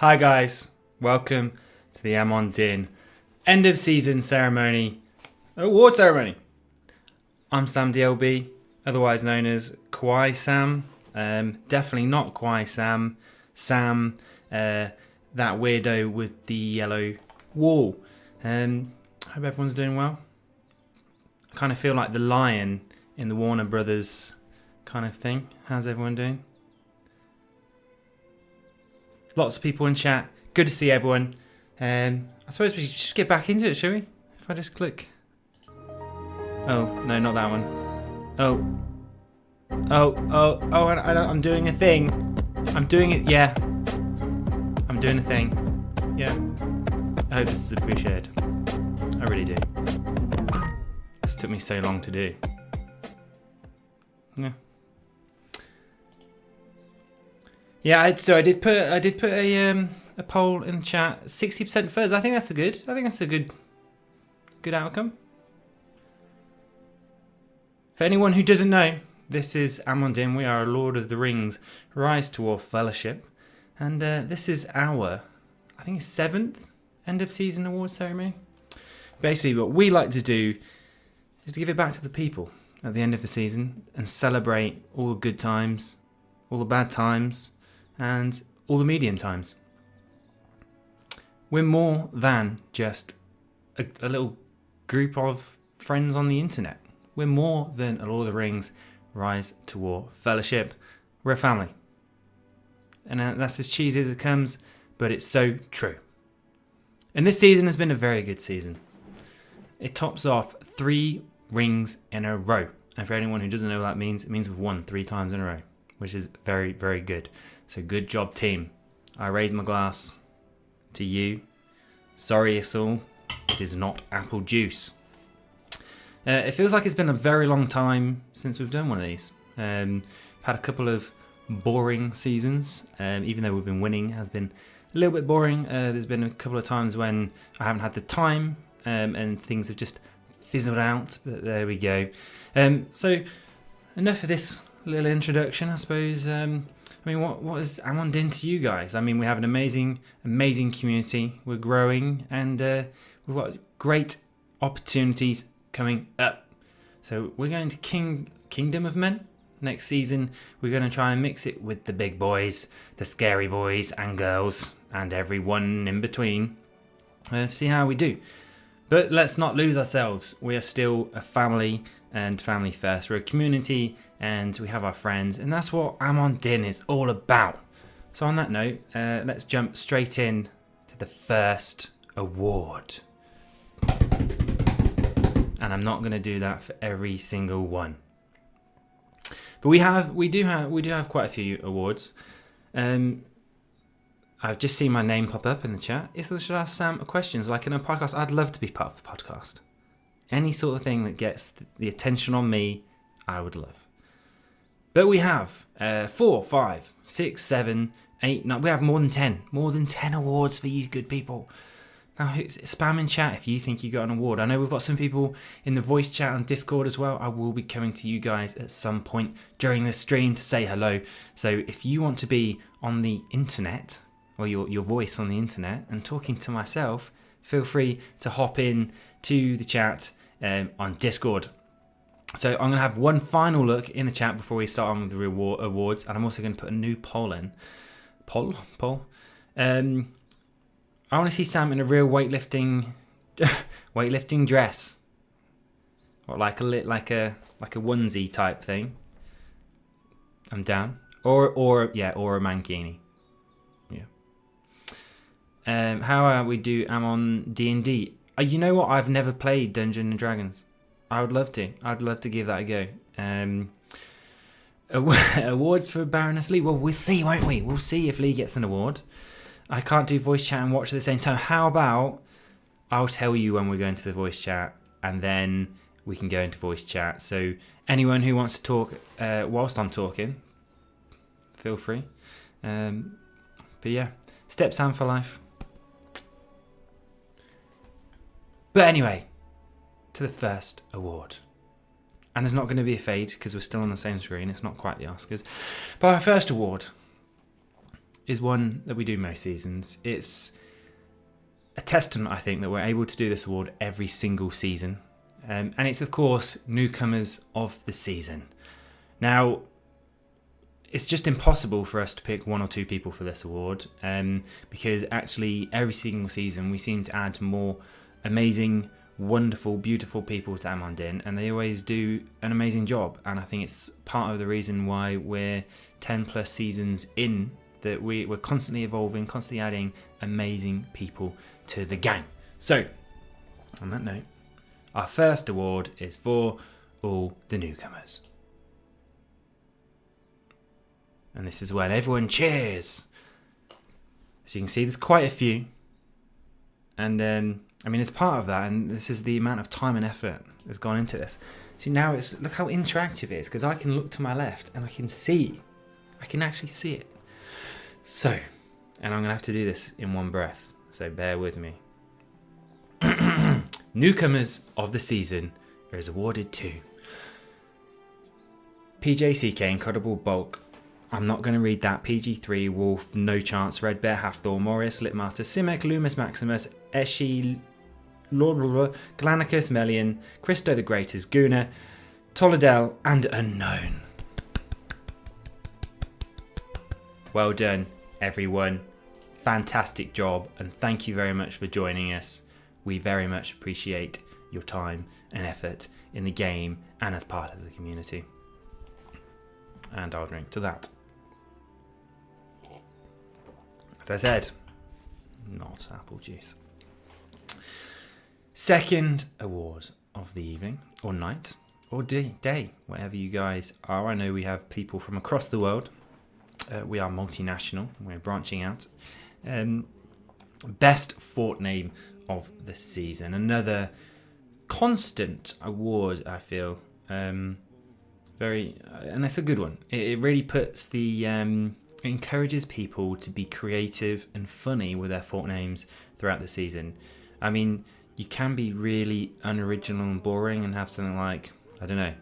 Hi guys, welcome to the Amon end of season award ceremony. I'm Sam DLB, otherwise known as Kwai Sam. Definitely not Kwai Sam. Sam, that weirdo with the yellow wall. Hope everyone's doing well. I kind of feel like the lion in the Warner Brothers kind of thing. How's everyone doing? Lots of people in chat. Good to see everyone. I suppose we should just get back into it, shall we? If I just click. Oh, no, not that one. I'm doing a thing. I'm doing it, yeah. I'm doing a thing. Yeah. I hope this is appreciated. I really do. This took me so long to do. Yeah. Yeah, I did put a poll in the chat. 60% furs. I think that's a good outcome. For anyone who doesn't know, this is Amon. We are a Lord of the Rings Rise to War Fellowship, and this is our, I think it's 7th end of season award ceremony. Basically, what we like to do is to give it back to the people at the end of the season and celebrate all the good times, all the bad times, and all the medium times. We're more than just a little group of friends on the internet. We're more than a Lord of the Rings Rise to War Fellowship. We're a family. And that's as cheesy as it comes, but it's so true. And this season has been a very good season. It tops off 3 rings in a row. And for anyone who doesn't know what that means, it means we've won 3 times in a row, which is very, very good. So good job, team. I raise my glass to you. Sorry, Issel. It is not apple juice. It feels like it's been a very long time since we've done one of these. Had a couple of boring seasons. Even though we've been winning, it has been a little bit boring. There's been a couple of times when I haven't had the time and things have just fizzled out. But there we go. So enough of this little introduction, I suppose. What has Amon done to you guys? We have an amazing community. We're growing, and we've got great opportunities coming up. So we're going to Kingdom of Men next season. We're going to try and mix it with the big boys, the scary boys and girls, and everyone in between. See how we do. But let's not lose ourselves. We are still a family, and family first. We're a community, and we have our friends, and that's what Amon is all about. So on that note, let's jump straight in to the first award. And I'm not going to do that for every single one. But we do have quite a few awards. I've just seen my name pop up in the chat. Should I ask Sam questions like in a podcast? I'd love to be part of the podcast. Any sort of thing that gets the attention on me, I would love. But we have 4, 5, 6, 7, 8, 9. We have more than 10. More than 10 awards for you good people. Now, spam in chat if you think you got an award. I know we've got some people in the voice chat on Discord as well. I will be coming to you guys at some point during this stream to say hello. So if you want to be on the internet, or your voice on the internet, and talking to myself, feel free to hop in to the chat on Discord. So I'm going to have one final look in the chat before we start on with the awards, and I'm also going to put a new poll in. Poll. I want to see Sam in a real weightlifting dress, or like a onesie type thing. I'm down. Or a mankini. Yeah. How we do Amon D&D? You know what? I've never played Dungeons and Dragons. I would love to. I'd love to give that a go. Awards for Baroness Lee. Well, we'll see, won't we? We'll see if Lee gets an award. I can't do voice chat and watch at the same time. How about I'll tell you when we're going to the voice chat, and then we can go into voice chat. So anyone who wants to talk whilst I'm talking, feel free. But yeah, Step Sam for life. But anyway, to the first award. And there's not going to be a fade because we're still on the same screen. It's not quite the Oscars. But our first award is one that we do most seasons. It's a testament, I think, that we're able to do this award every single season. And it's, of course, newcomers of the season. Now, it's just impossible for us to pick one or two people for this award, because actually every single season we seem to add more amazing, wonderful, beautiful people to Amon, and they always do an amazing job. And I think it's part of the reason why we're 10 plus seasons in, that we're constantly evolving, constantly adding amazing people to the game. So, on that note, our first award is for all the newcomers. And this is when everyone cheers. So you can see there's quite a few. And then, as part of that, and this is the amount of time and effort that's gone into this. See, now look how interactive it is, because I can look to my left and I can actually see it. So, and I'm going to have to do this in one breath, so bear with me. Newcomers of the season is awarded to PJCK, Incredible Bulk. I'm not going to read that. PG3, Wolf, No Chance, Red Bear, Hathor, Morris, Litmaster, Simek, Loomis, Maximus, Eshi, Lord, Glanicus, Melian, Christo the Greatest, Guna, Toledel, and Unknown. Well done, everyone. Fantastic job, and thank you very much for joining us. We very much appreciate your time and effort in the game and as part of the community. And I'll drink to that. As I said, not apple juice. Second award of the evening, or night, or day, wherever you guys are. I know we have people from across the world. We are multinational. We're branching out. Best fort name of the season. Another constant award, I feel. And it's a good one. It really puts encourages people to be creative and funny with their fort names throughout the season. You can be really unoriginal and boring and have something like, I don't know,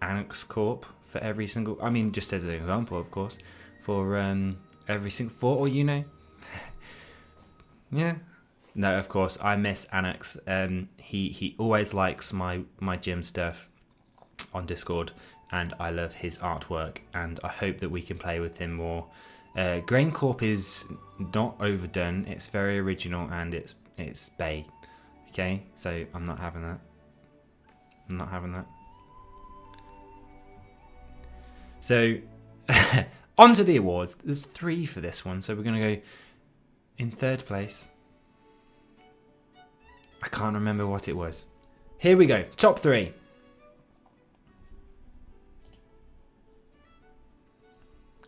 Annex Corp for every single, just as an example, of course, for every single fort, or yeah. No, of course, I miss Annex. He always likes my gym stuff on Discord, and I love his artwork, and I hope that we can play with him more. Grain Corp is not overdone. It's very original, and it's Bay. Okay, so I'm not having that. So, on to the awards. There's 3 for this one, so we're going to go in third place. I can't remember what it was. Here we go. Top 3.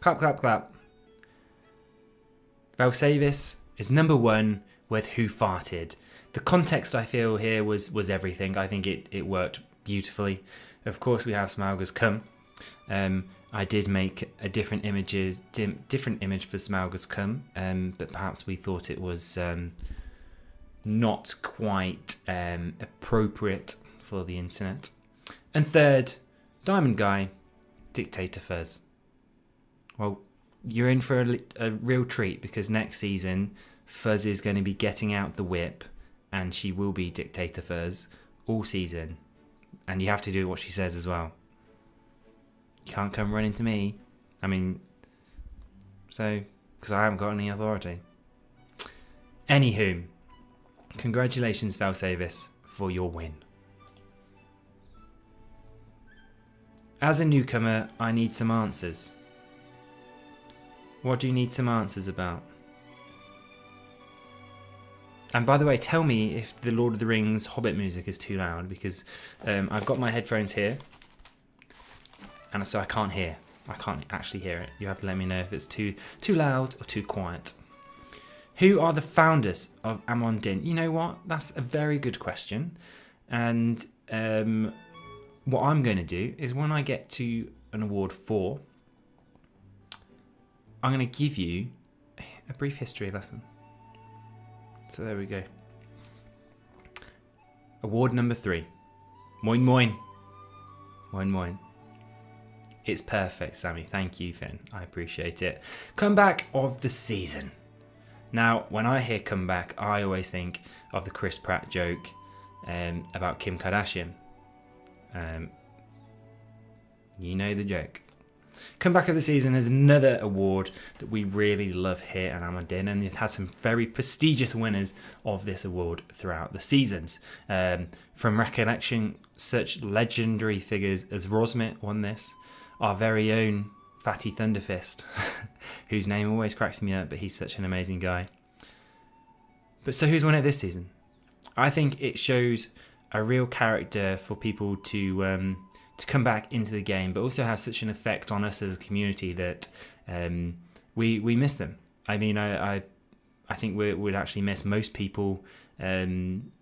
Clap, clap, clap. Valsavis is number 1 with Who Farted. The context, I feel, here was everything. I think it worked beautifully. Of course, we have Smaugers Come. I did make a different image for Smaugers Come, but perhaps we thought it was not quite appropriate for the internet. And third, Diamond Guy, Dictator Fuzz. Well, you're in for a real treat, because next season Fuzz is going to be getting out the whip, and she will be Dictator Fuzz all season, and you have to do what she says as well. You can't come running to me. Because I haven't got any authority. Anywho, congratulations, Valsavis, for your win. As a newcomer, I need some answers. What do you need some answers about? And by the way, tell me if the Lord of the Rings Hobbit music is too loud, because I've got my headphones here, and so I can't hear. I can't actually hear it. You have to let me know if it's too loud or too quiet. Who are the founders of Amon Din? You know what? That's a very good question. And what I'm going to do is, when I get to an award 4, I'm going to give you a brief history lesson. So there we go. Award number 3. Moin moin. Moin moin. It's perfect, Sammy. Thank you, Finn. I appreciate it. Comeback of the season. Now, when I hear comeback, I always think of the Chris Pratt joke about Kim Kardashian. You know the joke. Comeback of the season is another award that we really love here at Amon, and it has some very prestigious winners of this award throughout the seasons. From recollection, such legendary figures as Rosmit won this, our very own Fatty Thunderfist, whose name always cracks me up, but he's such an amazing guy. But so who's won it this season? I think it shows a real character for people to come back into the game, but also have such an effect on us as a community that we miss them. I mean, I think we'd actually miss most people in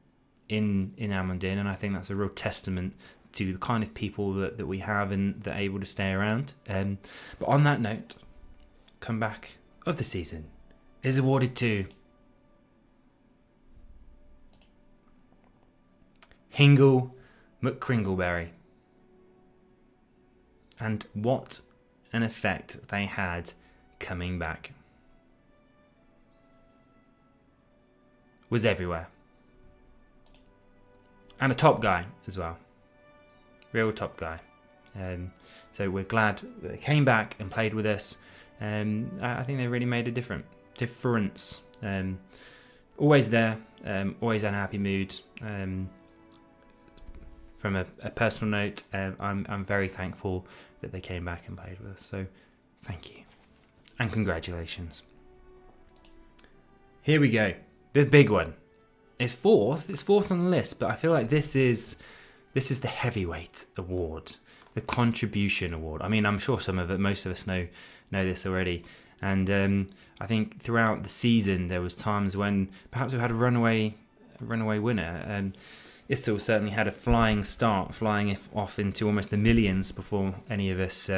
Amon, and I think that's a real testament to the kind of people that we have and that are able to stay around. But on that note, comeback of the season is awarded to Hingle McCringleberry. And what an effect they had coming back. Was everywhere. And a top guy as well. Real top guy. So we're glad that they came back and played with us. I think they really made a difference. Always there. Always in a happy mood. From a personal note, I'm very thankful that they came back and played with us. So thank you. And congratulations. Here we go. The big one. It's fourth on the list, but I feel like this is the heavyweight award, the contribution award. I mean, I'm sure most of us know this already. And I think throughout the season there was times when perhaps we had a runaway winner. Istil certainly had a flying start, flying off into almost the millions before any of us,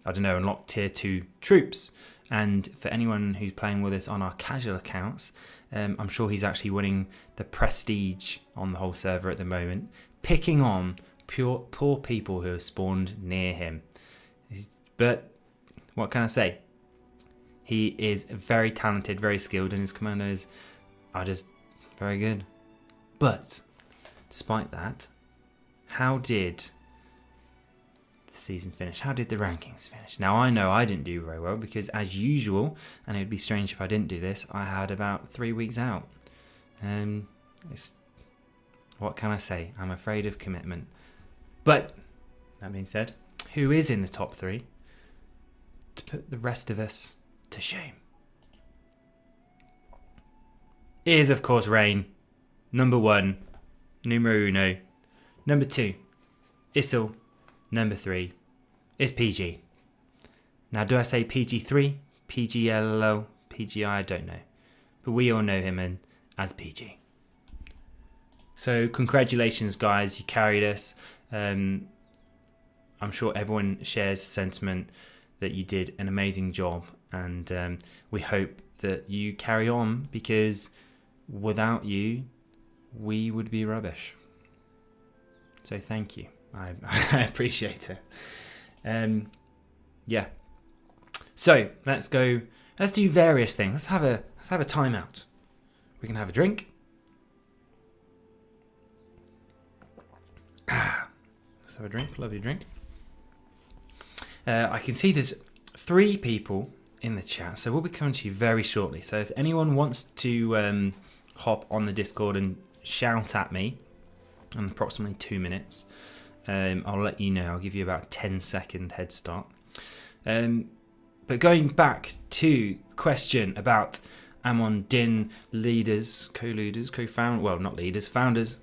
unlocked tier 2 troops. And for anyone who's playing with us on our casual accounts, I'm sure he's actually winning the prestige on the whole server at the moment, picking on poor people who have spawned near him. But what can I say? He is very talented, very skilled, and his commandos are just very good. But despite that, how did the season finish? How did the rankings finish? Now, I know I didn't do very well because, as usual, and it would be strange if I didn't do this, I had about 3 weeks out. What can I say? I'm afraid of commitment. But, that being said, who is in the top 3 to put the rest of us to shame? It is, of course, Rain. Number 1, numero uno. Number 2, Issil. Number 3 is PG. Now, do I say PG3, PGLO, PGI? I don't know. But we all know him as PG. So, congratulations, guys. You carried us. I'm sure everyone shares the sentiment that you did an amazing job. And we hope that you carry on, because without you, we would be rubbish. So thank you. I appreciate it. Yeah. So let's do various things. Let's have a timeout. We can have a drink. Let's have a drink. Lovely drink. I can see there's 3 people in the chat, so we'll be coming to you very shortly. So if anyone wants to hop on the Discord and shout at me in approximately 2 minutes, I'll let you know. I'll give you about a 10-second head start. But going back to the question about Amon Din leaders, founders.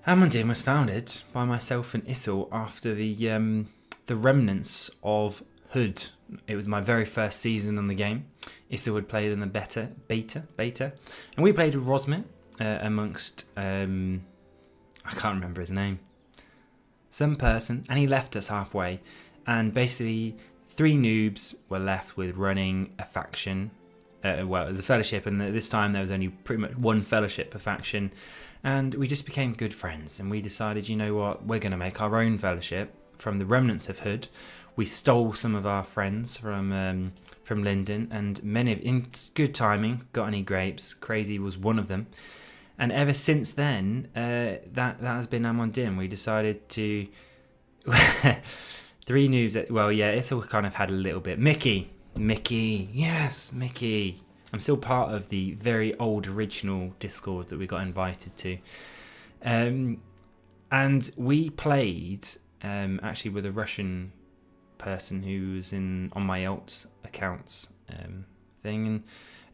Amon Din was founded by myself and Issil after the remnants of Hood. It was my very first season on the game. Issil had played in the beta, and we played with Rosmit amongst I can't remember his name, some person, and he left us halfway, and basically 3 noobs were left with running a faction. It was a fellowship, and this time there was only pretty much 1 fellowship per faction, and we just became good friends, and we decided, you know what, we're going to make our own fellowship from the remnants of Hood. We stole some of our friends from Linden, and many of, in good timing, got any grapes. Crazy was one of them. And ever since then, that has been Amon Dim. We decided to... 3 noobs. Well, yeah, it's all kind of had a little bit. Mickey. Yes, Mickey. I'm still part of the very old original Discord that we got invited to. And we played actually with a Russian person who was on my Alts accounts thing. And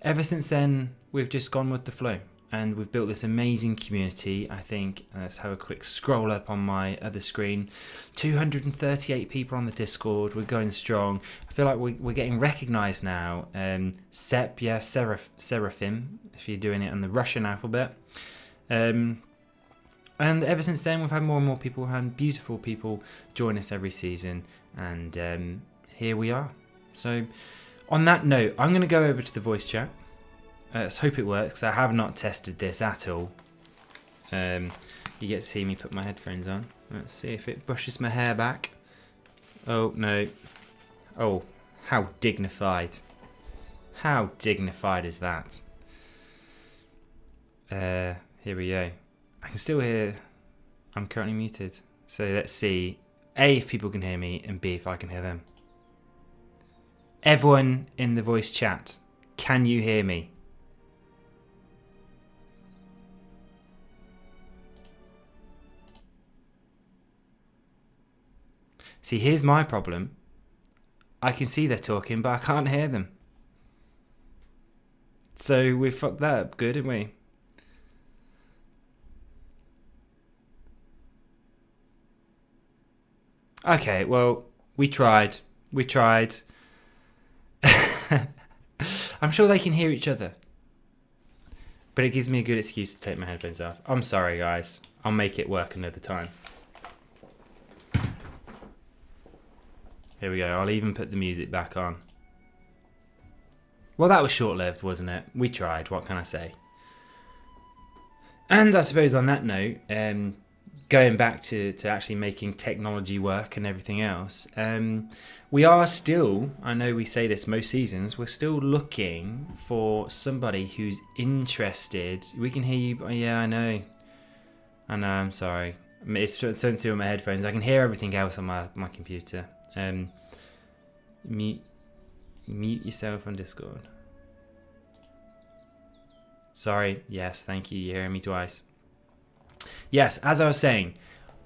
ever since then, we've just gone with the flow. And we've built this amazing community, I think. Let's have a quick scroll up on my other screen. 238 people on the Discord. We're going strong. I feel like we're getting recognised now. Sep, yeah, Seraphim, if you're doing it on the Russian alphabet. And ever since then, we've had more and more people, and beautiful people join us every season. And here we are. So, on that note, I'm going to go over to the voice chat. Let's hope it works. I have not tested this at all. You get to see me put my headphones on. Let's see if it brushes my hair back. Oh, no. Oh, how dignified. How dignified is that? Here we go. I can still hear... I'm currently muted. So let's see. A, if people can hear me, and B, if I can hear them. Everyone in the voice chat, can you hear me? See, here's my problem. I can see they're talking, but I can't hear them. So we fucked that up good, didn't we? Okay, well, we tried. I'm sure they can hear each other. But it gives me a good excuse to take my headphones off. I'm sorry, guys. I'll make it work another time. Here we go. I'll even put the music back on. Well, that was short-lived, wasn't it? We tried. What can I say? And I suppose on that note, going back to actually making technology work and everything else, we are still, I know we say this most seasons, we're still looking for somebody who's interested. We can hear you, but yeah, I know, I'm sorry. It's something to do with my headphones. I can hear everything else on my computer. Mute yourself on Discord. Sorry. Yes, thank you. You're hearing me twice. Yes, as I was saying,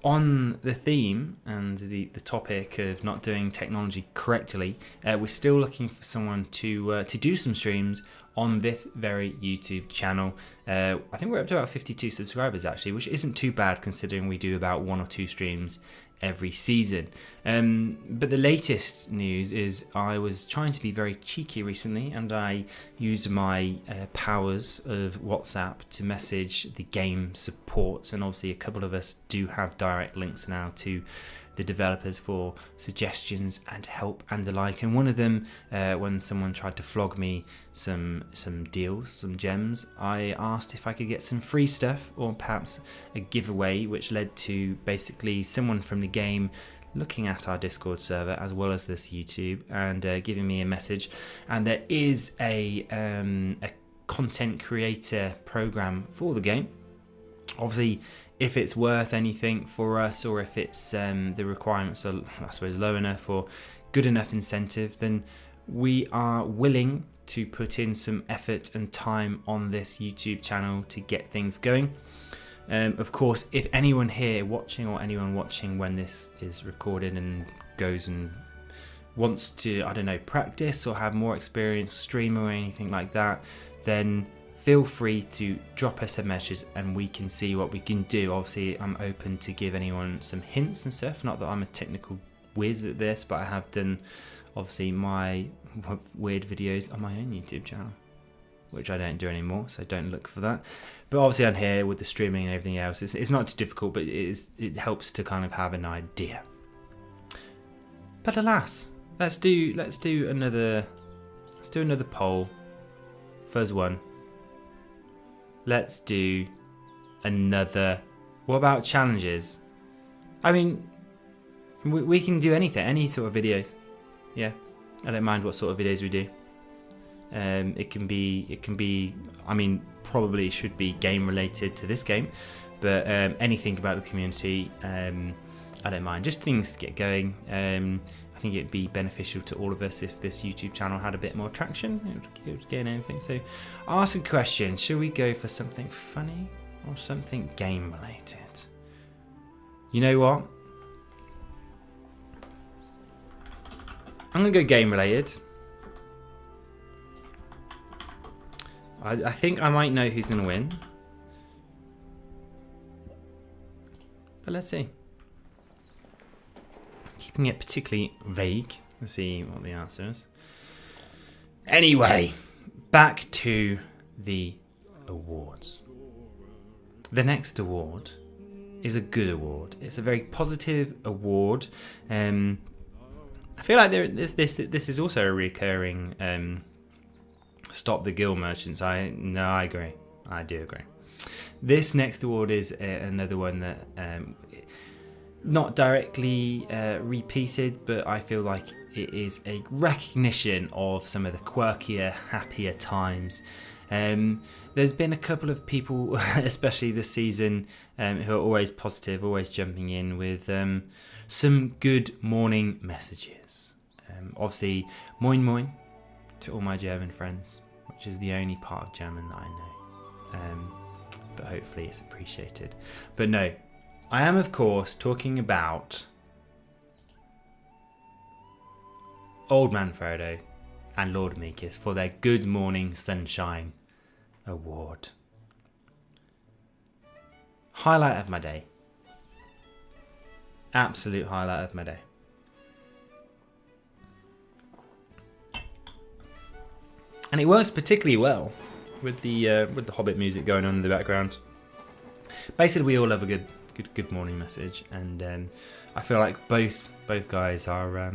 on the theme and the topic of not doing technology correctly, we're still looking for someone to do some streams on this very YouTube channel. I think we're up to about 52 subscribers actually, which isn't too bad considering we do about 1 or 2 streams every season. But the latest news is I was trying to be very cheeky recently, and I used my powers of WhatsApp to message the game support, and obviously a couple of us do have direct links now to the developers for suggestions and help and the like. And one of them, when someone tried to flog me some deals, some gems, I asked if I could get some free stuff or perhaps a giveaway, which led to basically someone from the game looking at our Discord server as well as this YouTube and giving me a message. And there is a content creator program for the game. Obviously, if it's worth anything for us, or if it's the requirements are, I suppose, low enough or good enough incentive, then we are willing to put in some effort and time on this YouTube channel to get things going. Of course, if anyone here watching or anyone watching when this is recorded and goes and wants to, I don't know, practice or have more experience streaming or anything like that, then feel free to drop us a message and we can see what we can do. Obviously, I'm open to give anyone some hints and stuff. Not that I'm a technical whiz at this, but I have done, obviously, my weird videos on my own YouTube channel, which I don't do anymore, so don't look for that. But obviously on here with the streaming and everything else, it's not too difficult, but it helps to kind of have an idea. But alas, let's do another poll. First one. Let's do another. What about challenges? I mean, We can do anything, any sort of videos. Yeah, I don't mind what sort of videos we do. It can be. I mean, probably should be game related to this game, but anything about the community, I don't mind. Just things to get going. I think it'd be beneficial to all of us if this YouTube channel had a bit more traction. It would gain anything. So, ask a question. Should we go for something funny or something game related? You know what? I'm gonna go game related. I think I might know who's gonna win, but let's see. Keeping it particularly vague. Let's see what the answer is. Anyway, back to the awards. The next award is a good award. It's a very positive award. I feel like this is also a recurring stop the guild merchants. I agree. I do agree. This next award is another one that not directly repeated, but I feel like it is a recognition of some of the quirkier, happier times. There's been a couple of people, especially this season, who are always positive, always jumping in with some good morning messages. Obviously, moin moin to all my German friends, which is the only part of German that I know. But hopefully it's appreciated. But no, I am of course talking about Old Man Frodo and Lord Meekis for their Good Morning Sunshine award. Highlight of my day. Absolute highlight of my day. And it works particularly well with the Hobbit music going on in the background. Basically, we all love a good morning message, and I feel like both guys are a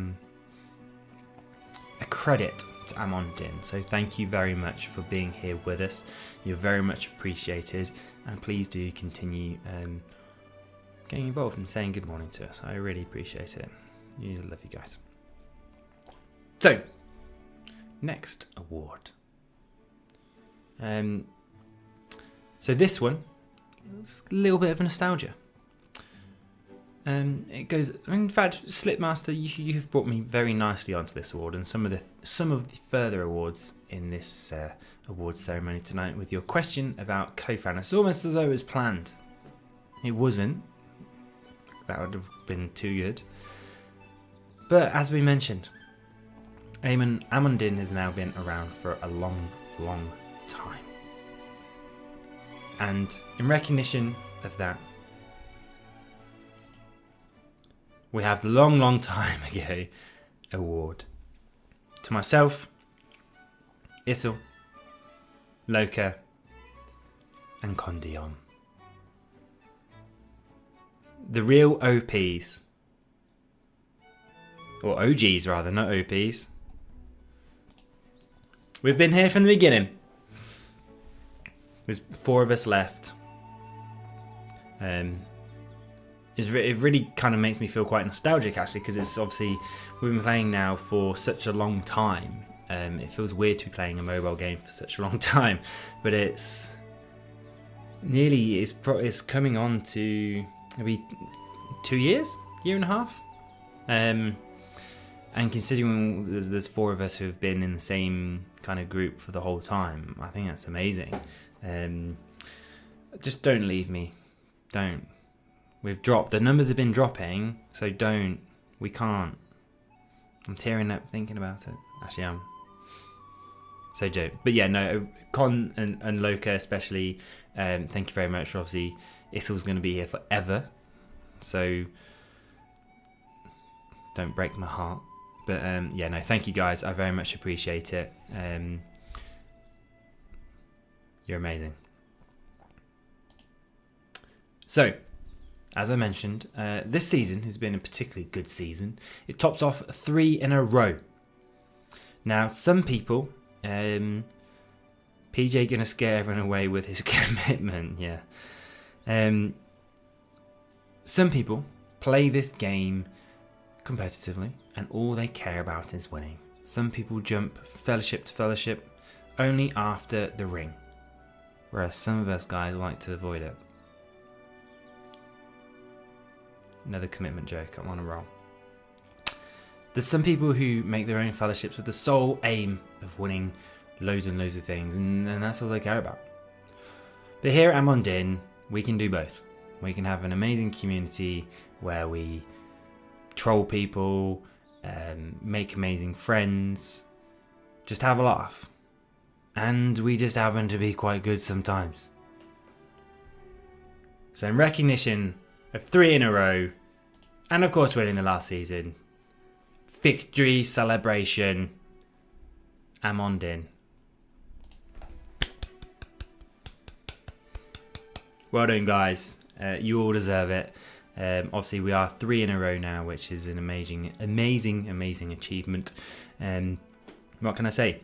credit to Amon Din. So thank you very much for being here with us. You're very much appreciated, and please do continue getting involved and saying good morning to us. I really appreciate it. You love you guys. So, next award. So this one, it's a little bit of nostalgia. It goes. In fact, Slipmaster, you've brought me very nicely onto this award, and some of the further awards in this awards ceremony tonight with your question about co-fan. It's almost as though it was planned. It wasn't. That would have been too good. But as we mentioned, Amon Din has now been around for a long time. And in recognition of that, we have the long time ago award to myself, Issel, Loka, and Kondion. The real OPs. Or OGs rather, not OPs. We've been here from the beginning. There's 4 of us left. It really kind of makes me feel quite nostalgic actually, because it's obviously we've been playing now for such a long time. It feels weird to be playing a mobile game for such a long time, but it's coming on to maybe 2 years, year and a half. And considering there's 4 of us who have been in the same kind of group for the whole time, I think that's amazing. Just don't leave me. Don't. We've dropped. The numbers have been dropping, so don't. We can't. I'm tearing up thinking about it. Actually, I am. So don't. But yeah, no, Con and Loka especially, thank you very much. Obviously, Issel's going to be here forever, so don't break my heart. But yeah, no, thank you guys. I very much appreciate it. You're amazing. So, as I mentioned, this season has been a particularly good season. It tops off 3 in a row. Now, some people, PJ gonna scare everyone away with his commitment, yeah. Some people play this game competitively, and all they care about is winning. Some people jump fellowship to fellowship only after the ring, whereas some of us guys like to avoid it. Another commitment joke, I'm on a roll. There's some people who make their own fellowships with the sole aim of winning loads and loads of things, and that's all they care about. But here at Amon Din, we can do both. We can have an amazing community where we troll people, make amazing friends, just have a laugh. And we just happen to be quite good sometimes. So in recognition of 3 in a row, and of course winning the last season, victory celebration, Amon Din. Well done, guys. You all deserve it. Obviously, we are 3 in a row now, which is an amazing achievement. What can I say?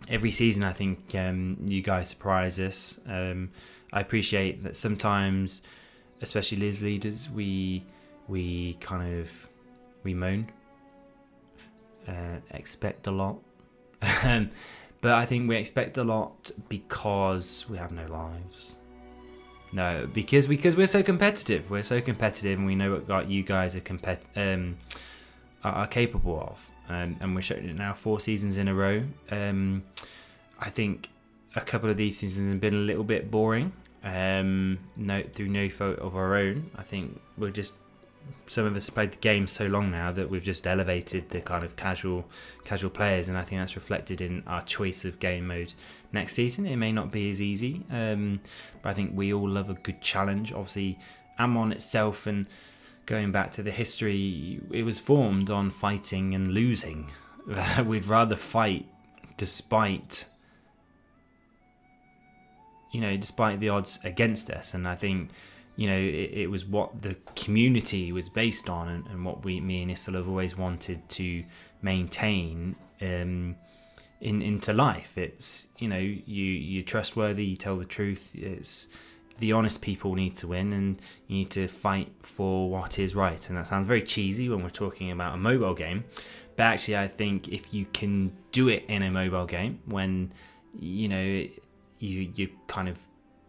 Every season, I think you guys surprise us. I appreciate that sometimes, especially as leaders, we moan, expect a lot. But I think we expect a lot because we have no lives. No, because we're so competitive. We're so competitive, and we know what you guys are capable of. And we're showing it now 4 seasons in a row. I think a couple of these seasons have been a little bit boring. Through no fault of our own. I think some of us have played the game so long now that we've just elevated the kind of casual players, and I think that's reflected in our choice of game mode. Next season, it may not be as easy, but I think we all love a good challenge. Obviously, Amon itself, and going back to the history, it was formed on fighting and losing. We'd rather fight despite the odds against us, and I think it was what the community was based on, and what me and Issel have always wanted to maintain into life. It's you're trustworthy, you tell the truth. It's the honest people need to win, and you need to fight for what is right. And that sounds very cheesy when we're talking about a mobile game, but actually I think if you can do it in a mobile game, when you're kind of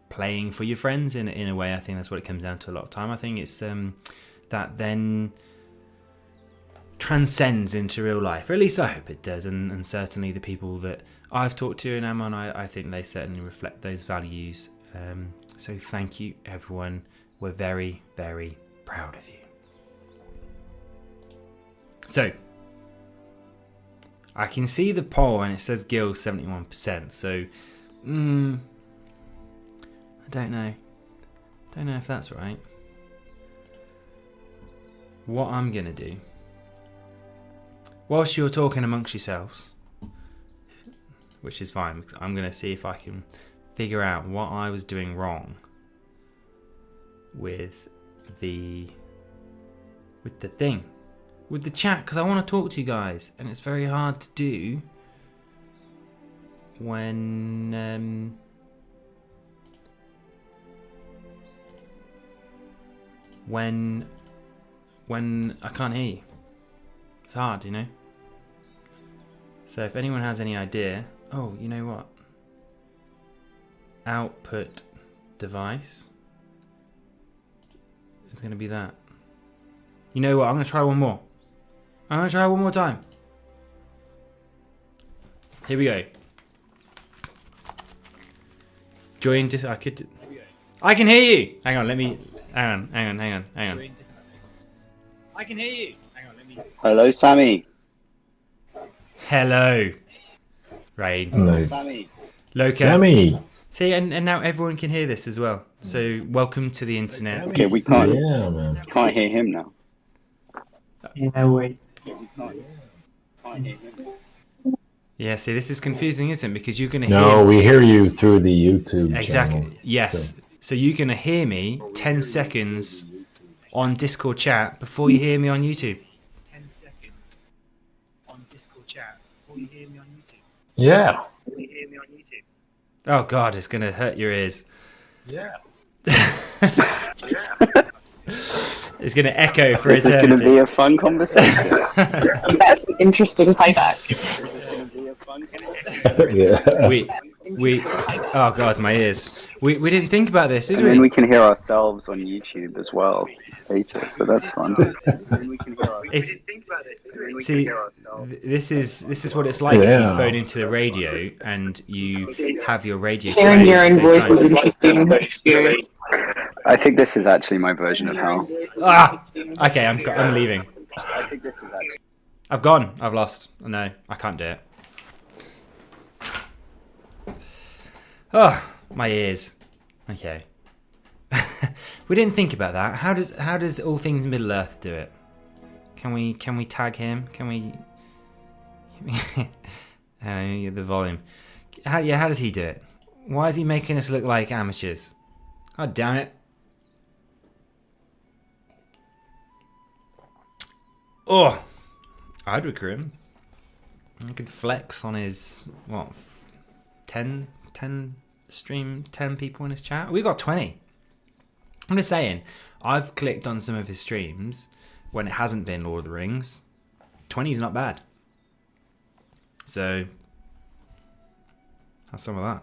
playing for your friends in a way, I think that's what it comes down to a lot of time. I think it's that then transcends into real life, or at least I hope it does, and certainly the people that I've talked to in Amon, I think they certainly reflect those values. So thank you, everyone. We're very, very proud of you. So I can see the poll, and it says Gil 71%. So I don't know if that's right. What I'm gonna do, whilst you're talking amongst yourselves, which is fine, because I'm gonna see if I can figure out what I was doing wrong with the chat, because I want to talk to you guys, and it's very hard to do when I can't hear you. It's hard, So if anyone has any idea, you know what? Output device is going to be that. You know what? I'm going to try one more. I'm going to try one more time. Here we go. Join this. I can hear you. Hang on. I can hear you. Hang on. Let me. Hello, Sammy. Hello. Rain. Hello. Sammy. Loka. Sammy. See, and now everyone can hear this as well. So welcome to the internet. Okay, we can't. Yeah, man. Can't hear him now. Yeah, wait. Can't hear him. Yeah, see, this is confusing, isn't it? Because you're going to hear... No, we hear you through the YouTube Exactly. channel. Yes. So you're going to hear me 10 seconds on Discord chat before you hear me on YouTube. 10 seconds on Discord chat before you hear me on YouTube. Yeah. Oh, God, it's going to hurt your ears. Yeah. It's going to echo for This is going to eternity. be a fun conversation. That's interesting playback. Yeah. We oh god, my ears. We didn't think about this, did And then we we? can hear ourselves on YouTube as well later, so that's fun. It's, see, this is what it's like if you Yeah. phone into the radio and you have your radio Hearing playing your at own the voice same is time. interesting experience. I think this is actually my version of hell. Ah, okay, I'm leaving. I've gone. I've lost. No, I can't do it. Oh, my ears. Okay. We didn't think about that. How does All Things Middle Earth do it? Can we tag him? Can we the volume. How does he do it? Why is he making us look like amateurs? God damn it. Oh, I'd recruit him. I could flex on his, 10 people in his chat. We got 20. I'm just saying, I've clicked on some of his streams when it hasn't been Lord of the Rings. 20 is not bad. So, have some of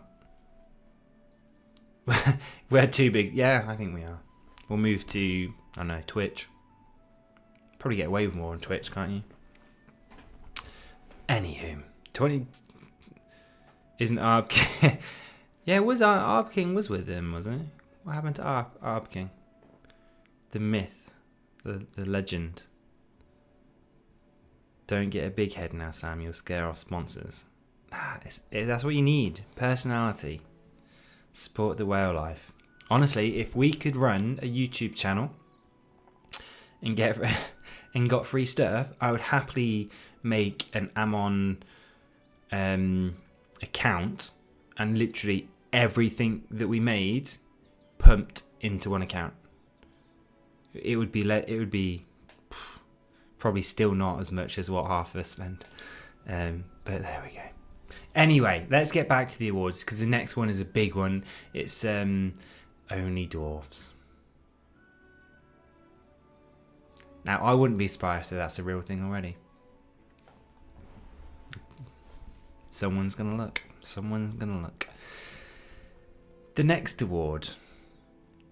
that. We're too big. Yeah, I think we are. We'll move to, I don't know, Twitch. Probably get away with more on Twitch, can't you? Anywho, 20 isn't Arb King. Yeah, Arb King was with him, wasn't he? What happened to Arb King? The myth, the legend. Don't get a big head now, Sam. You'll scare off sponsors. That's what you need. Personality. Support the whale life. Honestly, if we could run a YouTube channel and got free stuff, I would happily make an Amon account and literally everything that we made pumped into one account. It would be probably still not as much as what half of us spend, but there we go. Anyway, let's get back to the awards because the next one is a big one. It's Only Dwarfs. Now, I wouldn't be surprised if that's a real thing already. Someone's going to look. The next award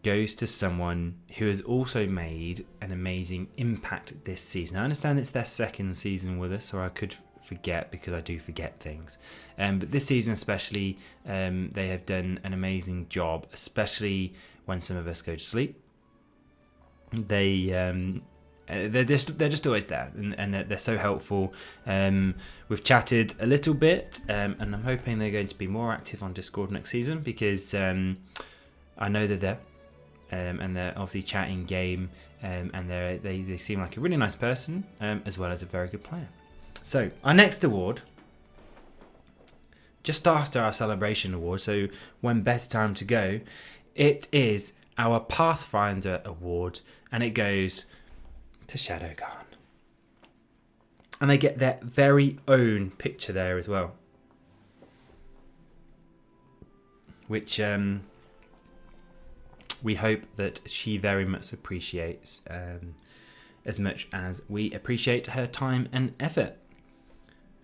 goes to someone who has also made an amazing impact this season. I understand it's their second season with us, or I could forget because I do forget things. But this season especially, they have done an amazing job, especially when some of us go to sleep. They're just always there, and they're so helpful. We've chatted a little bit, and I'm hoping they're going to be more active on Discord next season because I know they're there, and they're obviously chatting game, and they seem like a really nice person, as well as a very good player. So our next award, just after our celebration award, so when better time to go, it is our Pathfinder award, and it goes to Shadowghan. And they get their very own picture there as well, which we hope that she very much appreciates, as much as we appreciate her time and effort.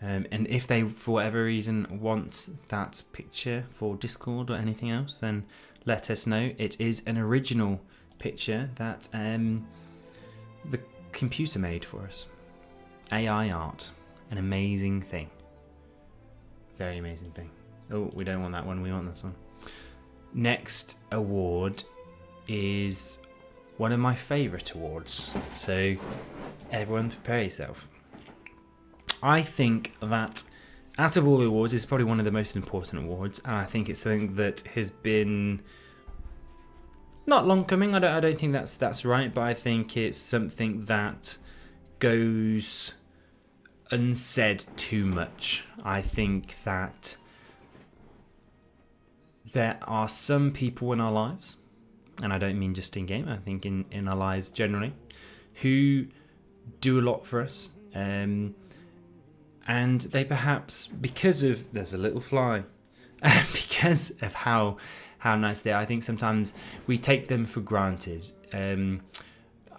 And if they, for whatever reason, want that picture for Discord or anything else, then let us know. It is an original picture that the computer made for us. AI art. An amazing thing. Very amazing thing. Oh, we don't want that one. We want this one. Next award is one of my favourite awards. So everyone prepare yourself. I think that out of all the awards, it's probably one of the most important awards, and I think it's something that has been not long coming. I don't think that's right, but I think it's something that goes unsaid too much. I think that there are some people in our lives, and I don't mean just in game, I think in our lives generally, who do a lot for us. And they perhaps, because of, there's a little fly, because of how nice they are, I think sometimes we take them for granted.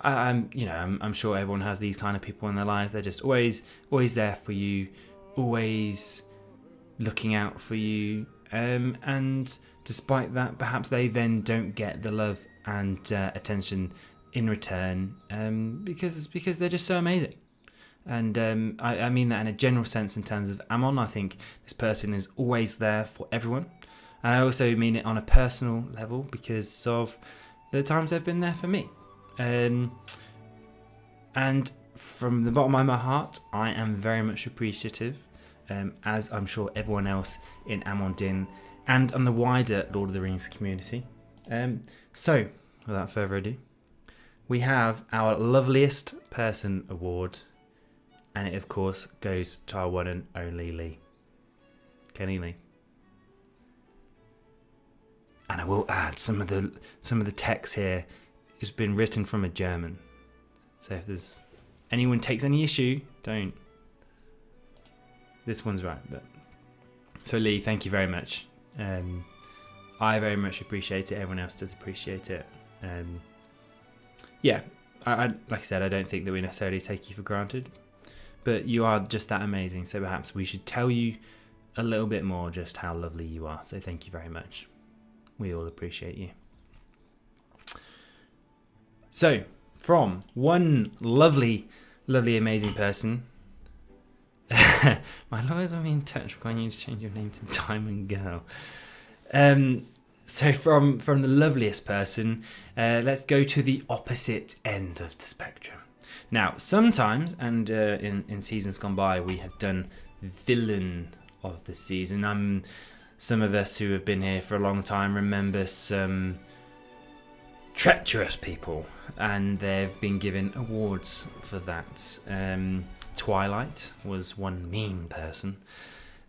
I'm sure everyone has these kind of people in their lives. They're just always there for you, always looking out for you. And despite that, perhaps they then don't get the love and attention in return, because they're just so amazing. And I mean that in a general sense in terms of Amon. I think this person is always there for everyone. And I also mean it on a personal level because of the times they've been there for me. And from the bottom of my heart, I am very much appreciative, as I'm sure everyone else in Amon Din and on the wider Lord of the Rings community. So, without further ado, we have our loveliest person award, and it of course goes to our one and only Lee. Kenny Lee. And I will add some of the text here has been written from a German. So if there's anyone takes any issue, don't. This one's right, but so Lee, thank you very much. I very much appreciate it. Everyone else does appreciate it. Yeah, I like I said, I don't think that we necessarily take you for granted, but you are just that amazing. So perhaps we should tell you a little bit more just how lovely you are. So thank you very much. We all appreciate you. So, from one lovely, amazing person. My lawyers will be in touch requiring you to change your name to Diamond Girl. So from the loveliest person, let's go to the opposite end of the spectrum. Now, sometimes, and in seasons gone by, we have done villain of the season. Some of us who have been here for a long time remember some treacherous people, and they've been given awards for that. Twilight was one mean person.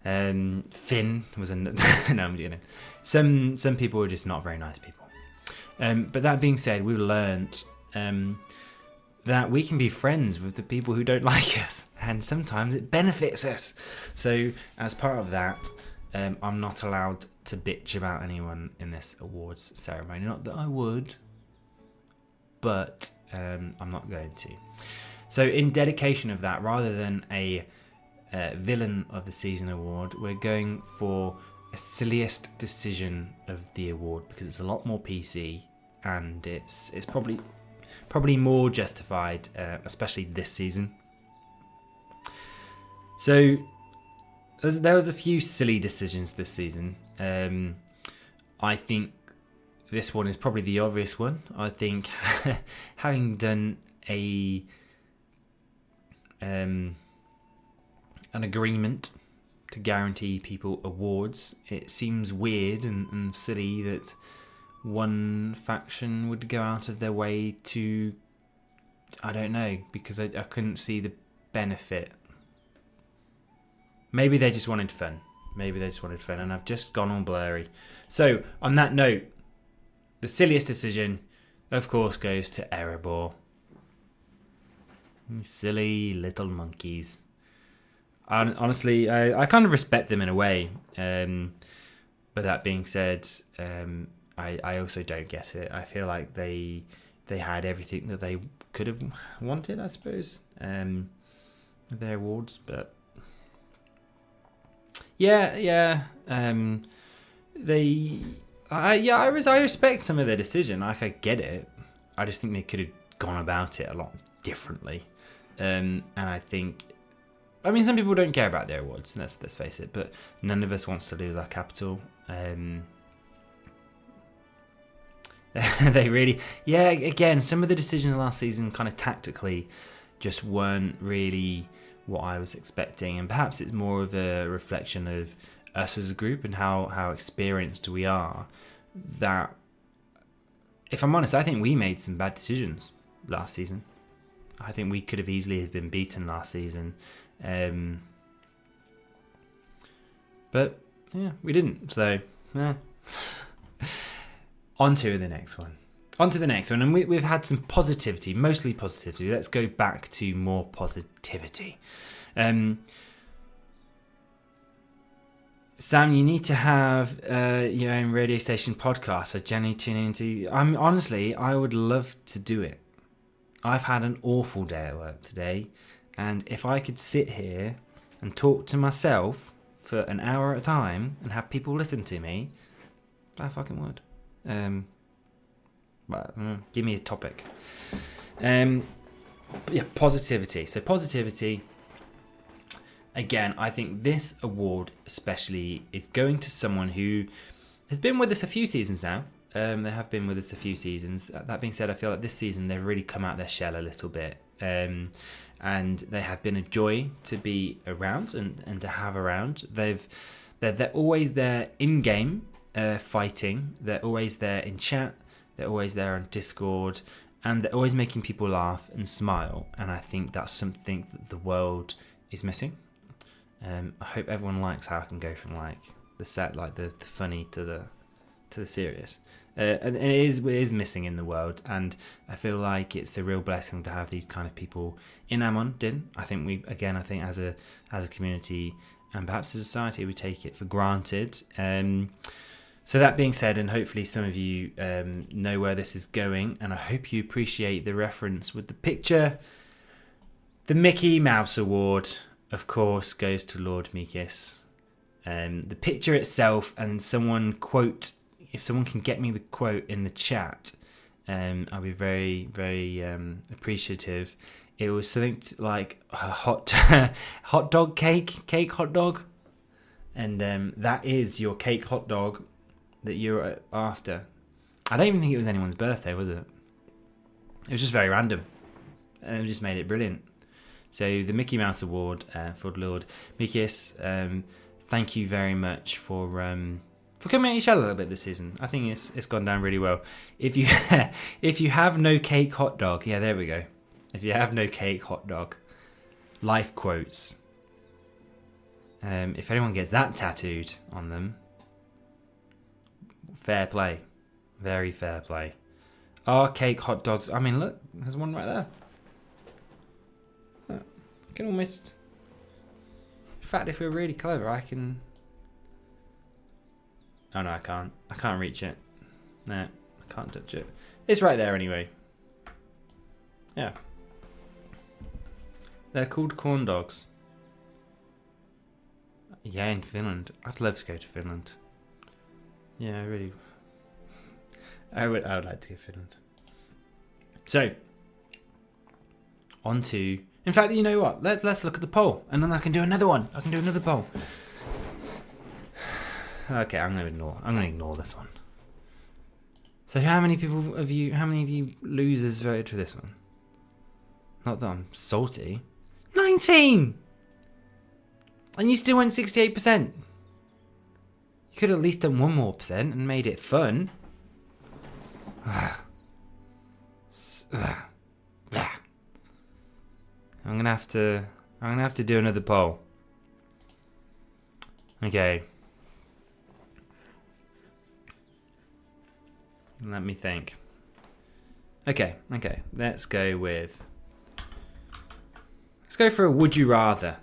Finn was no, I'm kidding. Some people were just not very nice people. But that being said, we've learned that we can be friends with the people who don't like us, and sometimes it benefits us. So as part of that, I'm not allowed to bitch about anyone in this awards ceremony. Not that I would, but I'm not going to. So in dedication of that, rather than a villain of the season award, we're going for a silliest decision of the award, because it's a lot more PC and it's probably more justified, especially this season. So there was a few silly decisions this season. I think this one is probably the obvious one. I think having done an agreement to guarantee people awards, it seems weird and silly that one faction would go out of their way to, I don't know, because I couldn't see the benefit. Maybe they just wanted fun. And I've just gone all blurry. So, on that note, the silliest decision, of course, goes to Erebor. You silly little monkeys. Honestly, I kind of respect them in a way. But that being said, I also don't get it. I feel like they had everything that they could have wanted, I suppose. Their awards, but yeah. I respect some of their decision. Like, I get it. I just think they could have gone about it a lot differently. And I think, some people don't care about their awards. Let's face it. But none of us wants to lose our capital. They really, again, some of the decisions last season kind of tactically just weren't really what I was expecting, and perhaps it's more of a reflection of us as a group and how experienced we are. That, if I'm honest, I think we made some bad decisions last season. I think we could have easily have been beaten last season, but yeah, we didn't. So on to the next one. And we've had some positivity, mostly positivity. Let's go back to more positivity. Sam, you need to have your own radio station podcast. So Jenny, tune into. I would love to do it. I've had an awful day at work today, and if I could sit here and talk to myself for an hour at a time and have people listen to me, I fucking would. But give me a topic. But yeah, positivity. So positivity. Again, I think this award especially is going to someone who has been with us a few seasons now. They have been with us a few seasons. That being said, I feel like this season they've really come out their shell a little bit. And they have been a joy to be around and to have around. They're always there in game, fighting. They're always there in chat. They're always there on Discord, and they're always making people laugh and smile. And I think that's something that the world is missing. I hope everyone likes how I can go from like the set, like the funny to the serious. And it is missing in the world, and I feel like it's a real blessing to have these kind of people in Amon. I think as a community and perhaps as a society we take it for granted. So that being said, and hopefully some of you know where this is going, and I hope you appreciate the reference with the picture. The Mickey Mouse Award, of course, goes to Lord Mikis. The picture itself, and if someone can get me the quote in the chat, I'll be very, very appreciative. It was something like a hot dog cake hot dog, and that is your cake hot dog that you're after. I don't even think it was anyone's birthday, was it? It was just very random, and it just made it brilliant. So the Mickey Mouse Award for Lord Mikis. Thank you very much for coming at each other a little bit this season. I think it's gone down really well. If you have no cake hot dog, yeah, there we go. If you have no cake hot dog, life quotes. If anyone gets that tattooed on them, fair play, very fair play. Our cake hot dogs. I mean, look, there's one right there. Look, I can almost. In fact, if we're really clever, I can. Oh no, I can't. I can't reach it. No, I can't touch it. It's right there anyway. Yeah. They're called corn dogs. Yeah, in Finland. I'd love to go to Finland. Yeah, really. I would like to go to Finland. So, on to. In fact, you know what? Let's look at the poll, and then I can do another one. I can do another poll. Okay, I'm gonna ignore this one. So how many of you losers voted for this one? Not that I'm salty. 19! And you still went 68%. You could have at least done 1 more percent and made it fun. I'm gonna have to do another poll. Okay. Let me think. Okay. Let's go for a would you rather.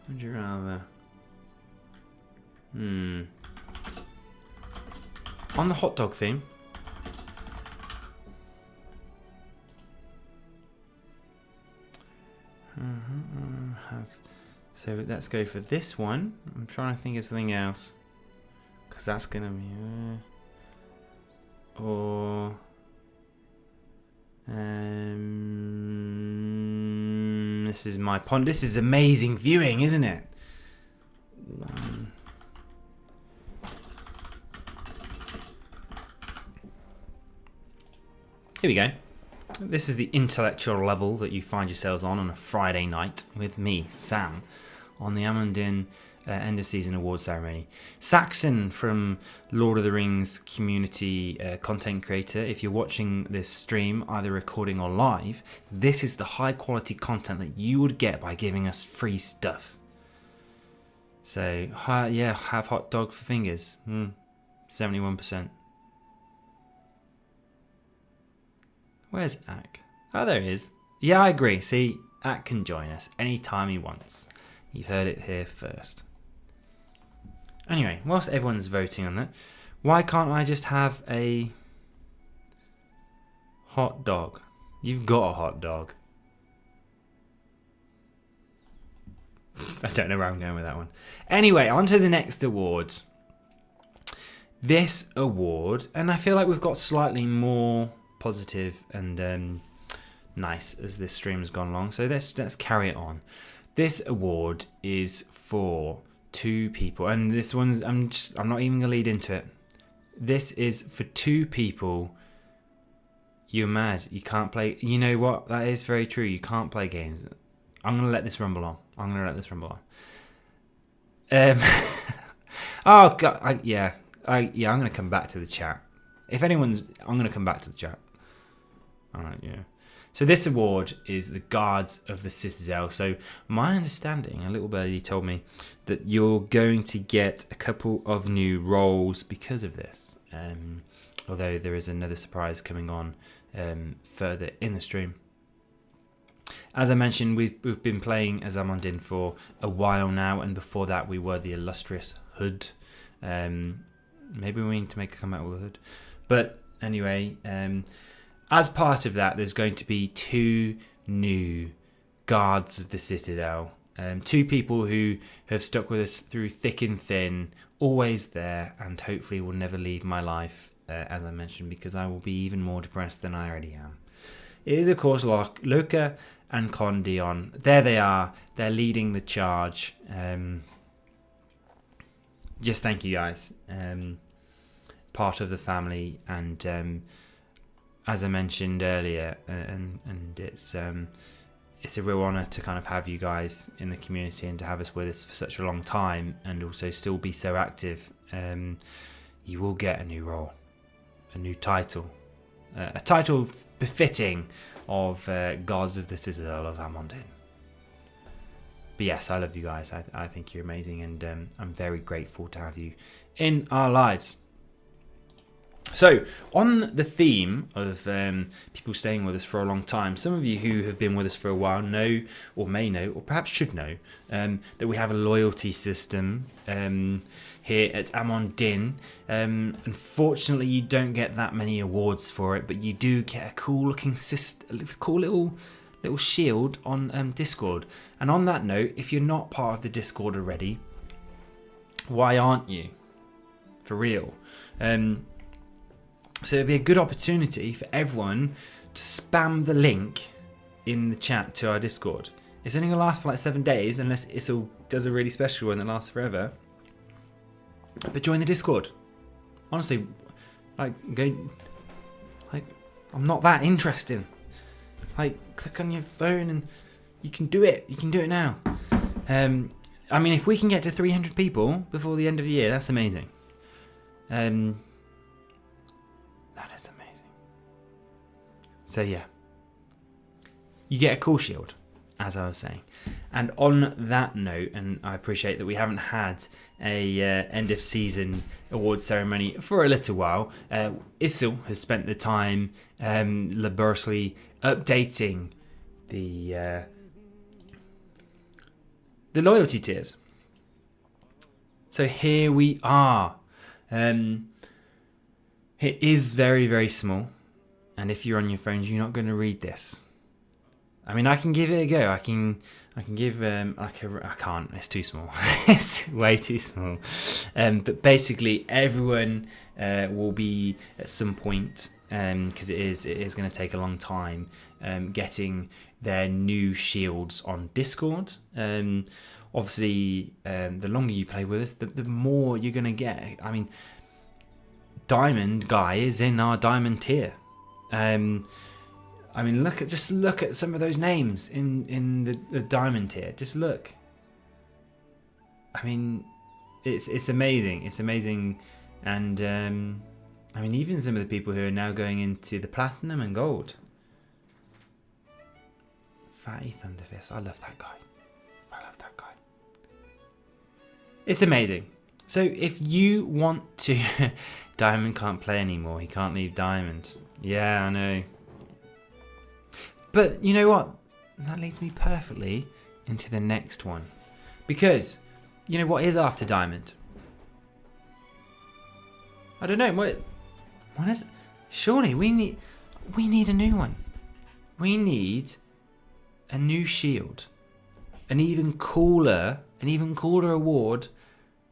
Would you rather? On the hot dog theme. So let's go for this one. I'm trying to think of something else, because that's gonna be this is my pond. This is amazing viewing, isn't it? Here we go. This is the intellectual level that you find yourselves on a Friday night with me, Sam, on the Amon end of season awards ceremony. Saxon from Lord of the Rings community content creator. If you're watching this stream, either recording or live, this is the high quality content that you would get by giving us free stuff. So yeah, have hot dog for fingers. 71%. Where's Ak? Oh, there he is. Yeah, I agree. See, Ak can join us anytime he wants. You've heard it here first. Anyway, whilst everyone's voting on that, Why can't I just have a hot dog? You've got a hot dog. I don't know where I'm going with that one. Anyway, on to the next awards. This award, and I feel like we've got slightly more positive and nice as this stream has gone along. So let's carry it on. This award is for 2 people, and this one's I'm not even gonna lead into it. This is for 2 people. You're mad. You can't play. You know what? That is very true. You can't play games. I'm gonna let this rumble on. I'm oh god. I'm gonna come back to the chat. I'm gonna come back to the chat. All right. Yeah. So this award is the Guards of the Citadel. So my understanding, a little birdie told me that you're going to get a couple of new roles because of this. Although there is another surprise coming on further in the stream. As I mentioned, we've been playing as Amon did for a while now, and before that we were the illustrious Hood. Maybe we need to make a comeback with Hood. But anyway, as part of that, there's going to be 2 new Guards of the Citadel. 2 people who have stuck with us through thick and thin, always there, and hopefully will never leave my life, as I mentioned, because I will be even more depressed than I already am. It is, of course, Luca and Condion. There they are. They're leading the charge. Just thank you guys. Part of the family, and as I mentioned earlier, and it's a real honour to kind of have you guys in the community and to have us with us for such a long time, and also still be so active. You will get a new role, a new title, a title befitting of Gods of the Citadel of Amon. But yes, I love you guys. I think you're amazing, and I'm very grateful to have you in our lives. So, on the theme of people staying with us for a long time, some of you who have been with us for a while know, or may know, or perhaps should know, that we have a loyalty system here at Amon Din. Unfortunately, you don't get that many awards for it, but you do get a cool looking cool little shield on Discord. And on that note, if you're not part of the Discord already, why aren't you? For real. So it'd be a good opportunity for everyone to spam the link in the chat to our Discord. It's only going to last for like 7 days, unless Issel does a really special one that lasts forever. But join the Discord. Honestly, I'm not that interesting. Click on your phone and you can do it. You can do it now. I mean, if we can get to 300 people before the end of the year, that's amazing. That is amazing. So yeah, you get a cool shield, as I was saying. And on that note, and I appreciate that we haven't had a end of season awards ceremony for a little while. Issel has spent the time laboriously updating the loyalty tiers. So here we are. It is very, very small, and if you're on your phones, you're not going to read this. I mean, I can give it a go. I can give I can't. It's too small. It's way too small. But basically, everyone will be at some point, because it is going to take a long time, getting their new shields on Discord. Obviously, the longer you play with us, the more you're going to get. I mean, Diamond guy is in our Diamond tier. I mean, look at some of those names in the Diamond tier. Just look. I mean, it's amazing. It's amazing, and I mean, even some of the people who are now going into the Platinum and Gold. Fatty Thunderfist, I love that guy. It's amazing. So if you want to, Diamond can't play anymore. He can't leave Diamond. Yeah, I know. But you know what? That leads me perfectly into the next one. Because, you know what is after Diamond? I don't know. What is? Surely we need a new one. We need a new shield, an even cooler award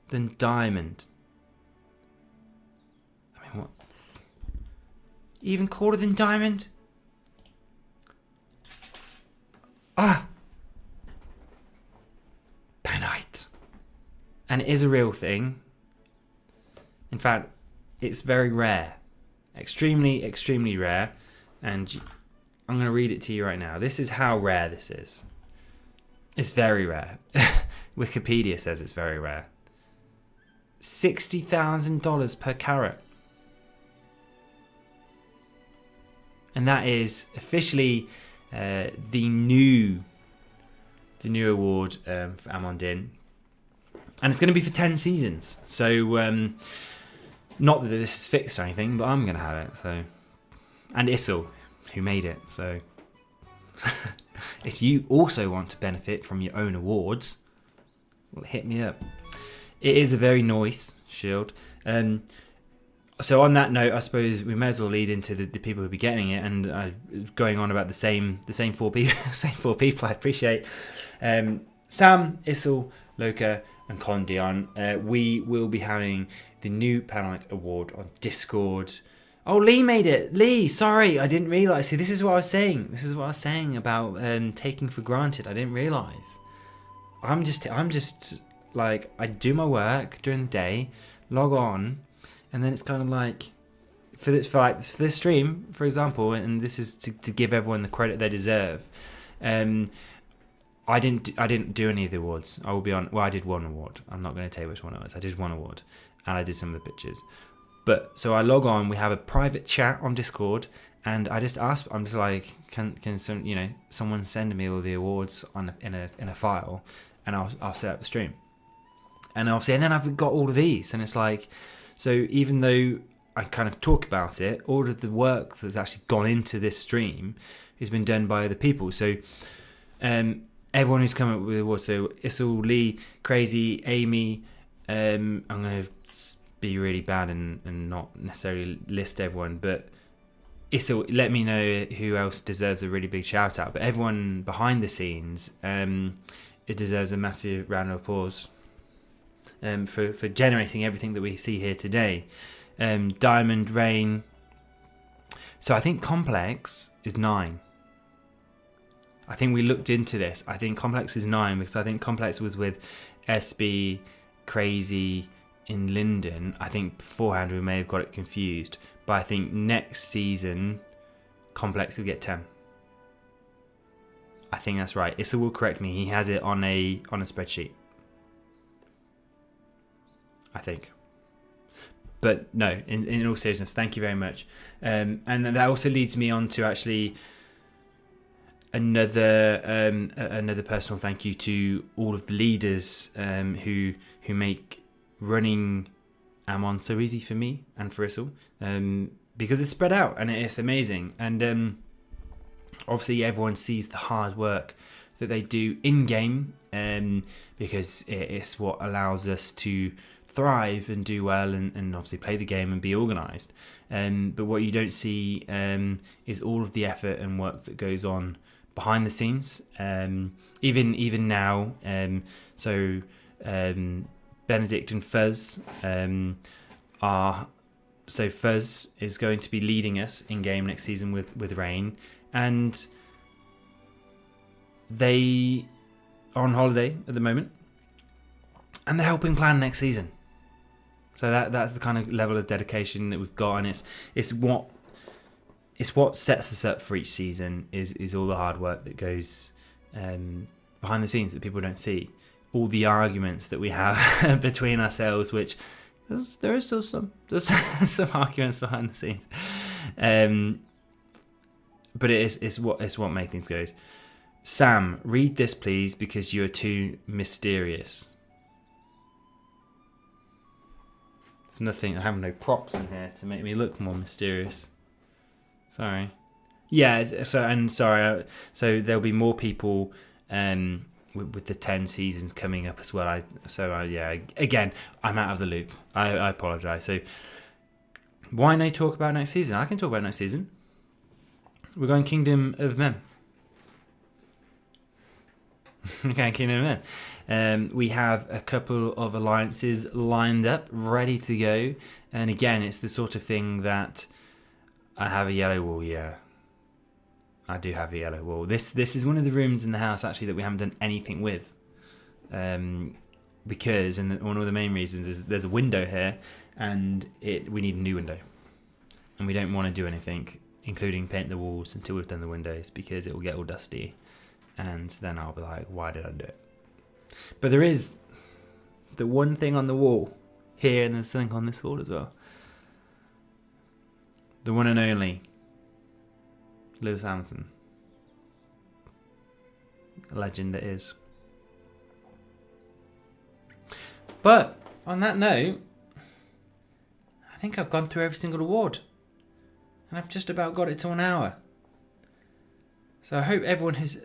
than Diamond. I mean, what? Even cooler than Diamond? Penite. And it is a real thing. In fact, it's very rare. Extremely, extremely rare. And I'm going to read it to you right now. This is how rare this is. It's very rare. Wikipedia says it's very rare. $60,000 per carat. And that is officially the new award for Amon Din. And it's going to be for 10 seasons. So, not that this is fixed or anything, but I'm going to have it. So, and Issel, who made it. So, if you also want to benefit from your own awards, well, hit me up. It is a very nice shield. So on that note, I suppose we may as well lead into the people who'll be getting it, and going on about the same 4 people. Same 4 people. I appreciate Sam, Issel, Loka, and Kondion. We will be having the new Panelite Award on Discord. Oh, Lee made it. Lee, sorry, I didn't realise. See, this is what I was saying. This is what I was saying about taking for granted. I didn't realise. I'm just like, I do my work during the day, log on, and then it's kind of like for this stream, for example, and this is to give everyone the credit they deserve. I didn't do any of the awards. I will be on. Well, I did one award. I'm not going to tell you which one it was. I did one award, and I did some of the pictures. But so I log on. We have a private chat on Discord, and I just ask. I'm just like, can someone send me all the awards in a file, and I'll set up the stream. And obviously, and then I've got all of these, and it's like, so even though I kind of talk about it, all of the work that's actually gone into this stream has been done by other people. So, everyone who's come up with awards, so Issel, Lee, Crazy, Amy, I'm going to be really bad and not necessarily list everyone, but Issel, let me know who else deserves a really big shout out. But everyone behind the scenes, it deserves a massive round of applause for generating everything that we see here today. Diamond, Rain. So I think Complex is 9. I think we looked into this. I think Complex is 9 because I think Complex was with SB, Crazy, in Linden. I think beforehand we may have got it confused, but I think next season Complex will get 10. I think that's right. Issa will correct me. He has it on a spreadsheet, I think. But no, in all seriousness, thank you very much. And that also leads me on to actually another personal thank you to all of the leaders who make running Amon so easy for me and for Issel, because it's spread out and it's amazing. And obviously everyone sees the hard work that they do in game, because it's what allows us to thrive and do well and obviously play the game and be organised. But what you don't see is all of the effort and work that goes on behind the scenes, even now. Benedict and Fuzz are. So Fuzz is going to be leading us in game next season with Rain, and they are on holiday at the moment, and they're helping plan next season. So that's the kind of level of dedication that we've got, and it's what sets us up for each season is all the hard work that goes behind the scenes that people don't see. All the arguments that we have between ourselves, which there is still there's some arguments behind the scenes, but it's what makes things go. Sam, read this please, because you are too mysterious. There's nothing. I have no props in here to make me look more mysterious. Sorry. Yeah. So there'll be more people with the 10 seasons coming up as well. Again, I'm out of the loop. I apologise. So Why no talk about next season? I can talk about next season. We're going Kingdom of Men. Okay, Kingdom of Men. We have a couple of alliances lined up, ready to go. And again, it's the sort of thing that I have a yellow wall, yeah. I do have a yellow wall. This is one of the rooms in the house, actually, that we haven't done anything with. Because, and one of the main reasons is there's a window here, and we need a new window. And we don't want to do anything, including paint the walls, until we've done the windows, because it will get all dusty. And then I'll be like, why did I do it? But there is the one thing on the wall here, and there's something on this wall as well. The one and only Lewis Hamilton. A legend that is. But on that note, I think I've gone through every single award. And I've just about got it to an hour. So I hope everyone has.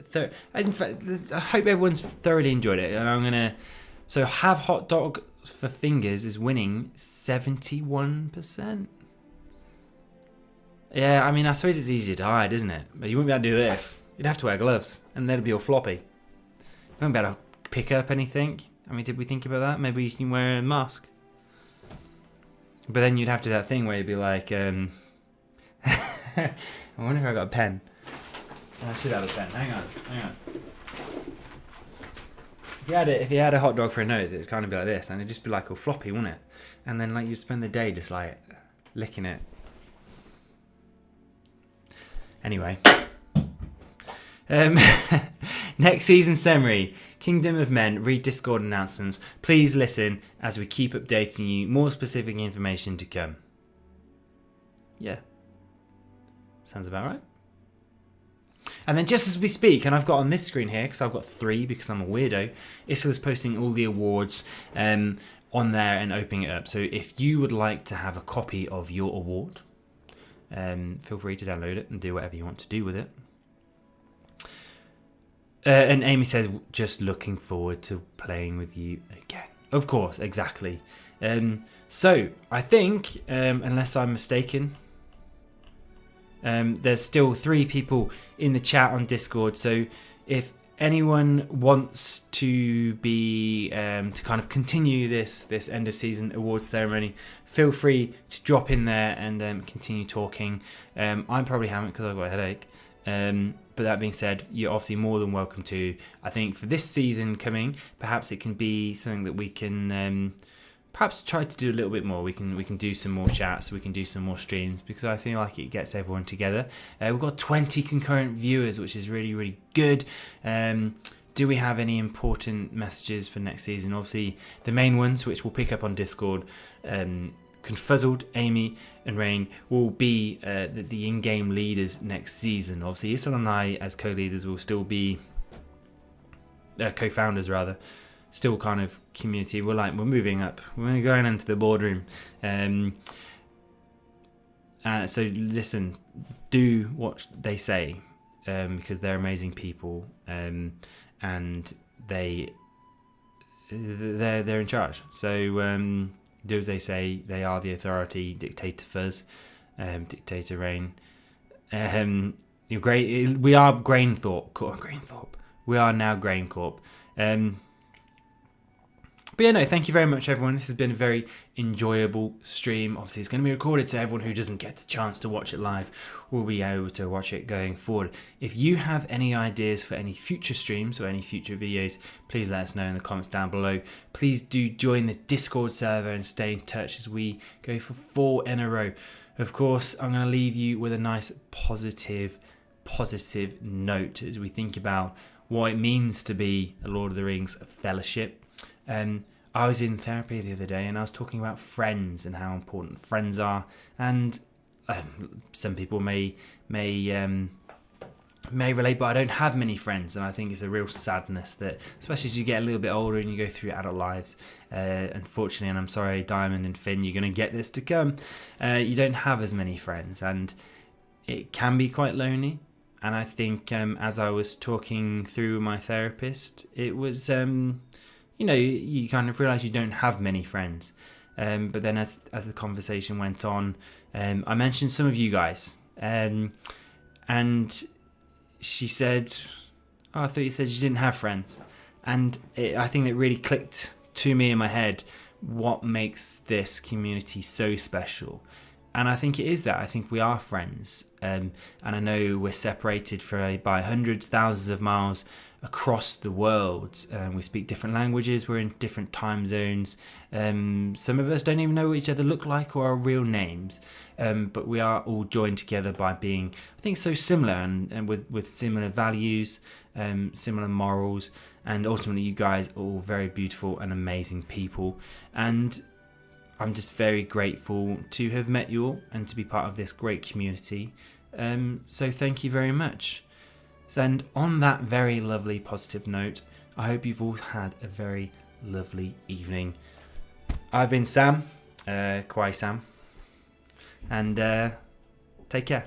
In fact, I hope everyone's thoroughly enjoyed it. And I'm gonna. So have hot dog for fingers is winning 71%. Yeah, I mean, I suppose it's easier to hide, isn't it? But you wouldn't be able to do this. You'd have to wear gloves, and they'd be all floppy. You wouldn't be able to pick up anything. I mean, did we think about that? Maybe you can wear a mask. But then you'd have to do that thing where you'd be like, I wonder if I got a pen. I should have a pen. Hang on. If you had a hot dog for a nose, it'd kind of be like this, and it'd just be like all floppy, wouldn't it? And then like you'd spend the day just like licking it. Anyway, next season summary: Kingdom of Men. Read Discord announcements. Please listen as we keep updating you. More specific information to come. Yeah, sounds about right. And then just as we speak, and I've got on this screen here, because I've got 3 because I'm a weirdo, Issa's posting all the awards on there and opening it up. So if you would like to have a copy of your award, feel free to download it and do whatever you want to do with it. And Amy says, just looking forward to playing with you again. Of course, exactly. So I think, unless I'm mistaken, there's still 3 people in the chat on Discord. So if anyone wants to be to kind of continue this end of season awards ceremony, feel free to drop in there and continue talking. I probably haven't because I've got a headache. But that being said, you're obviously more than welcome to. I think for this season coming, perhaps it can be something that we can perhaps try to do a little bit more. We can do some more chats, we can do some more streams, because I feel like it gets everyone together. We've got 20 concurrent viewers, which is really, really good. Do we have any important messages for next season? Obviously, the main ones, which we'll pick up on Discord, Confuzzled, Amy and Rain will be the in-game leaders next season. Obviously, Issa and I, as co-leaders, will still be co-founders rather. Still kind of community. We're moving up. We're going into the boardroom. So listen, do what they say, because they're amazing people, and they're in charge. So do as they say. They are the authority. Dictator Fuzz, Dictator Rain. You're great. We are Grainthorpe. We are now Graincorp. But yeah, no, thank you very much, everyone. This has been a very enjoyable stream. Obviously, it's going to be recorded, so everyone who doesn't get the chance to watch it live will be able to watch it going forward. If you have any ideas for any future streams or any future videos, please let us know in the comments down below. Please do join the Discord server and stay in touch as we go for 4 in a row. Of course, I'm going to leave you with a nice positive note as we think about what it means to be a Lord of the Rings fellowship. I was in therapy the other day and I was talking about friends and how important friends are, and some people may relate, but I don't have many friends, and I think it's a real sadness that, especially as you get a little bit older and you go through your adult lives, unfortunately, and I'm sorry Diamond and Finn, you're going to get this to come, you don't have as many friends, and it can be quite lonely. And I think as I was talking through my therapist, it was you kind of realise you don't have many friends. But then as the conversation went on, I mentioned some of you guys, and she said, "Oh, I thought you said you didn't have friends," and I think it really clicked to me in my head what makes this community so special. And I think it is that. I think we are friends. And I know we're separated by hundreds, thousands of miles across the world. We speak different languages. We're in different time zones. Some of us don't even know what each other look like or our real names. But we are all joined together by being, I think, so similar and with similar values, similar morals. And ultimately, you guys are all very beautiful and amazing people. And I'm just very grateful to have met you all and to be part of this great community. So thank you very much. And on that very lovely positive note, I hope you've all had a very lovely evening. I've been Sam, Kwai Sam, and take care.